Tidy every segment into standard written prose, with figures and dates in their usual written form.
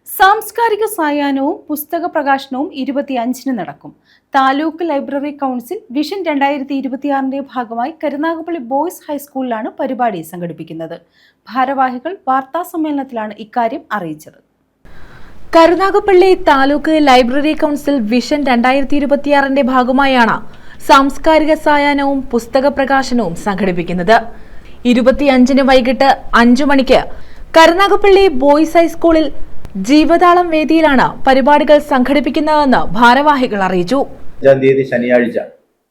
സാംസ്കാരിക സായാഹ്നവും പുസ്തക പ്രകാശനവും 25-ന് നടക്കും. താലൂക്ക് ലൈബ്രറി കൗൺസിൽ വിഷൻ 2026 ഭാഗമായി കരുനാഗപ്പള്ളി ബോയ്സ് ഹൈസ്കൂളിലാണ് പരിപാടി സംഘടിപ്പിക്കുന്നത്. ഭാരവാഹികൾ വാർത്താസമ്മേളനത്തിലാണ് ഇക്കാര്യം അറിയിച്ചത്. Karunagappally taluk library council vision 2026 ഭാഗമായാണ് സാംസ്കാരിക സായാഹ്നവും പുസ്തക പ്രകാശനവും സംഘടിപ്പിക്കുന്നത്. 25-ന് വൈകിട്ട് 5 മണിക്ക് കരുനാഗപ്പള്ളി ബോയ്സ് ഹൈസ്കൂളിൽ ജീവതാളം വേദിയിലാണ് പരിപാടികൾ സംഘടിപ്പിക്കുന്നതെന്ന് ഭാരവാഹികൾ അറിയിച്ചു. 5-ാം തീയതി ശനിയാഴ്ച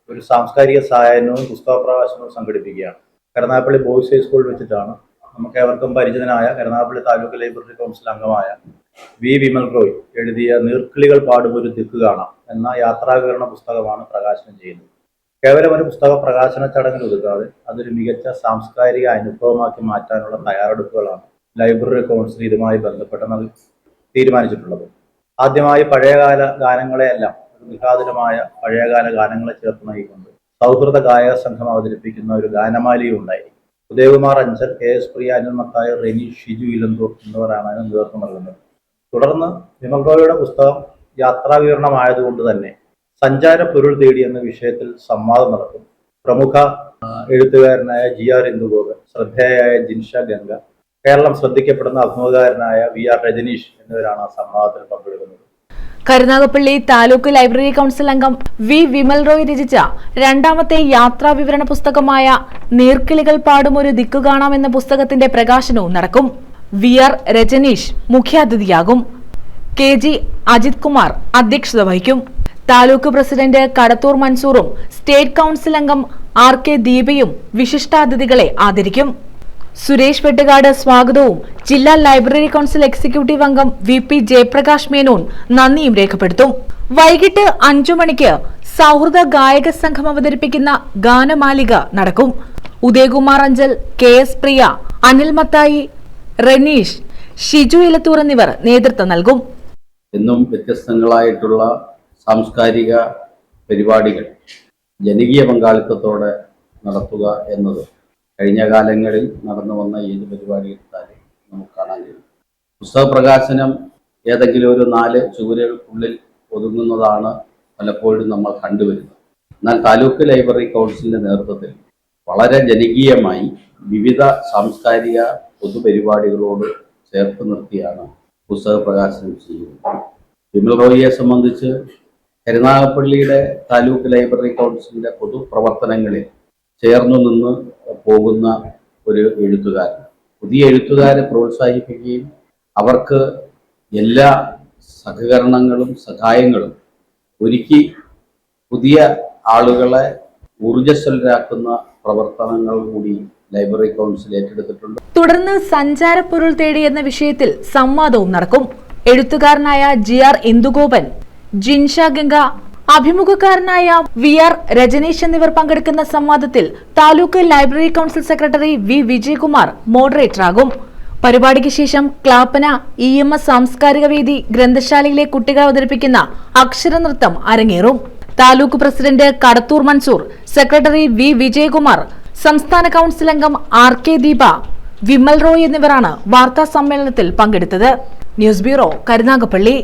ഒരു സാംസ്കാരിക സായാഹ്നവും പുസ്തക പ്രകാശനവും സംഘടിപ്പിക്കുകയാണ്. കരുനാഗപ്പള്ളി ബോയ്സ് ഹൈസ്കൂളിൽ വെച്ചിട്ടാണ് നമുക്ക് ഏവർക്കും പരിചിതനായ കരുനാഗപ്പള്ളി താലൂക്ക് ലൈബ്രറി കൗൺസിൽ അംഗമായ വി വിമൽ റോയ് എഴുതിയ നീർക്കിളികൾ പാടുമൊരു ദിക്ക് കാണാം എന്ന യാത്രാവിവരണ പുസ്തകമാണ് പ്രകാശനം ചെയ്യുന്നത്. കേവലം ഒരു പുസ്തക പ്രകാശന ചടങ്ങിൽ ഒതുക്കാതെ അതൊരു മികച്ച സാംസ്കാരിക അനുഭവമാക്കി മാറ്റാനുള്ള തയ്യാറെടുപ്പുകളാണ് ലൈബ്രറി കൗൺസിൽ ഇതുമായി ബന്ധപ്പെട്ടെന്ന് തീരുമാനിച്ചിട്ടുള്ളത്. ആദ്യമായി പഴയകാല ഗാനങ്ങളെയെല്ലാം വിഖ്യാതമായ പഴയകാല ഗാനങ്ങളെ ചേർത്ത് നൽകിക്കൊണ്ട് സൗഹൃദ ഗായക സംഘം അവതരിപ്പിക്കുന്ന ഒരു ഗാനമാലിക ഉണ്ടായിരിക്കും. ഉദയകുമാർ അഞ്ചൽ, KS പ്രിയ, അനിൽ മത്തായി, റെനി, ഷിജു ഇലന്തൂർ എന്നിവരാണ് അതിന് നേതൃത്വം നൽകുന്നത്. തുടർന്ന് വിമൽ റോയിയുടെ പുസ്തകം യാത്രാവിവരണമായതുകൊണ്ട് തന്നെ സഞ്ചാര പൊരുൾ തേടി എന്ന വിഷയത്തിൽ സംവാദം നടക്കും. പ്രമുഖ എഴുത്തുകാരനായ GR ഇന്ദുഗോപൻ, ശ്രദ്ധേയയായ ജിൻഷ ഗംഗ, കേരളം ശ്രദ്ധിക്കപ്പെടുന്ന അഭിമുഖകാരനായ VR രജനീഷ് എന്നിവരാണ് ആ സംവാദത്തിൽ പങ്കെടുക്കുന്നത്. കരുനാഗപ്പള്ളി താലൂക്ക് ലൈബ്രറി കൗൺസിൽ അംഗം വി വിമൽ റോയ് രചിച്ച രണ്ടാമത്തെ യാത്രാ വിവരണ പുസ്തകമായ നീർക്കിളികൾ പാടുമൊരു ദിക്കു കാണാം എന്ന പുസ്തകത്തിന്റെ പ്രകാശനവും നടക്കും. VR രജനീഷ് മുഖ്യാതിഥിയാകും. KG അജിത് കുമാർ അധ്യക്ഷത വഹിക്കും. താലൂക്ക് പ്രസിഡന്റ് കടത്തൂർ മൻസൂറും സ്റ്റേറ്റ് കൗൺസിൽ അംഗം RK ദീപയും വിശിഷ്ടാതിഥികളെ ആദരിക്കും. സുരേഷ് വെട്ടുകാട് സ്വാഗതവും ജില്ലാ ലൈബ്രറി കൗൺസിൽ എക്സിക്യൂട്ടീവ് അംഗം VP ജയപ്രകാശ് മേനോൻ നന്ദിയും രേഖപ്പെടുത്തും. വൈകിട്ട് 5 മണിക്ക് സൗഹൃദ ഗായക സംഘം അവതരിപ്പിക്കുന്ന ഗാനമാലിക നടക്കും. ഉദയകുമാർ അഞ്ചൽ, KS പ്രിയ, അനിൽ മത്തായി, റെനീഷ്, ഷിജു ഇലത്തൂർ എന്നിവർ നേതൃത്വം നൽകും. എന്നും വ്യത്യസ്തങ്ങളായിട്ടുള്ള സാംസ്കാരിക പരിപാടികൾ ജനകീയ പങ്കാളിത്തത്തോടെ നടത്തുക എന്നത് കഴിഞ്ഞ കാലങ്ങളിൽ നടന്നു വന്ന ഏത് പരിപാടി എടുത്താലും നമുക്ക് കാണാൻ കഴിയും. പുസ്തക പ്രകാശനം ഏതെങ്കിലും ഒരു 4 ചുവരുകൾക്കുള്ളിൽ ഒതുങ്ങുന്നതാണ് പലപ്പോഴും നമ്മൾ കണ്ടുവരുന്നത്. എന്നാൽ താലൂക്ക് ലൈബ്രറി കൗൺസിലിന്റെ നേതൃത്വത്തിൽ വളരെ ജനകീയമായി വിവിധ സാംസ്കാരിക പൊതുപരിപാടികളോട് ചേർത്ത് നിർത്തിയാണ് പുസ്തക പ്രകാശനം ചെയ്യുന്നത്. വിമൽ റോയിയെ സംബന്ധിച്ച് കരുനാഗപ്പള്ളിയുടെ താലൂക്ക് ലൈബ്രറി കൗൺസിലിന്റെ പൊതുപ്രവർത്തനങ്ങളിൽ ചേർന്നു നിന്ന് പോകുന്ന ഒരു എഴുത്തുകാരൻ. പുതിയ എഴുത്തുകാരെ പ്രോത്സാഹിപ്പിക്കുകയും അവർക്ക് എല്ലാ സഹകരണങ്ങളും സഹായങ്ങളും ഒരുക്കി പുതിയ ആളുകളെ ഊർജ്ജസ്വലരാക്കുന്ന പ്രവർത്തനങ്ങൾ കൂടി ലൈബ്രറി കൗൺസിൽ ഏറ്റെടുത്തിട്ടുണ്ട്. തുടർന്ന് സഞ്ചാര പൊരുൾ തേടി എന്ന വിഷയത്തിൽ സംവാദവും നടക്കും. എഴുത്തുകാരനായ GR ഇന്ദുഗോപൻ, ജിൻഷ ഗംഗ, അഭിമുഖക്കാരനായ VR രജനീഷ് എന്നിവർ പങ്കെടുക്കുന്ന സംവാദത്തിൽ taluk library council secretary V Vijayakumar മോഡറേറ്ററാകും. പരിപാടിക്ക് ശേഷം ക്ലാപ്പന EMS സാംസ്കാരിക വേദി ഗ്രന്ഥശാലയിലെ കുട്ടികൾ അവതരിപ്പിക്കുന്ന അക്ഷരനൃത്തം അരങ്ങേറും. Taluk president Kadathur Mansoor, secretary V Vijayakumar, സംസ്ഥാന കൗൺസിൽ അംഗം RK ദീപ, വിമൽ റോയ് എന്നിവരാണ് വാർത്താ സമ്മേളനത്തിൽ പങ്കെടുത്തത്. News bureau, Karunagappally.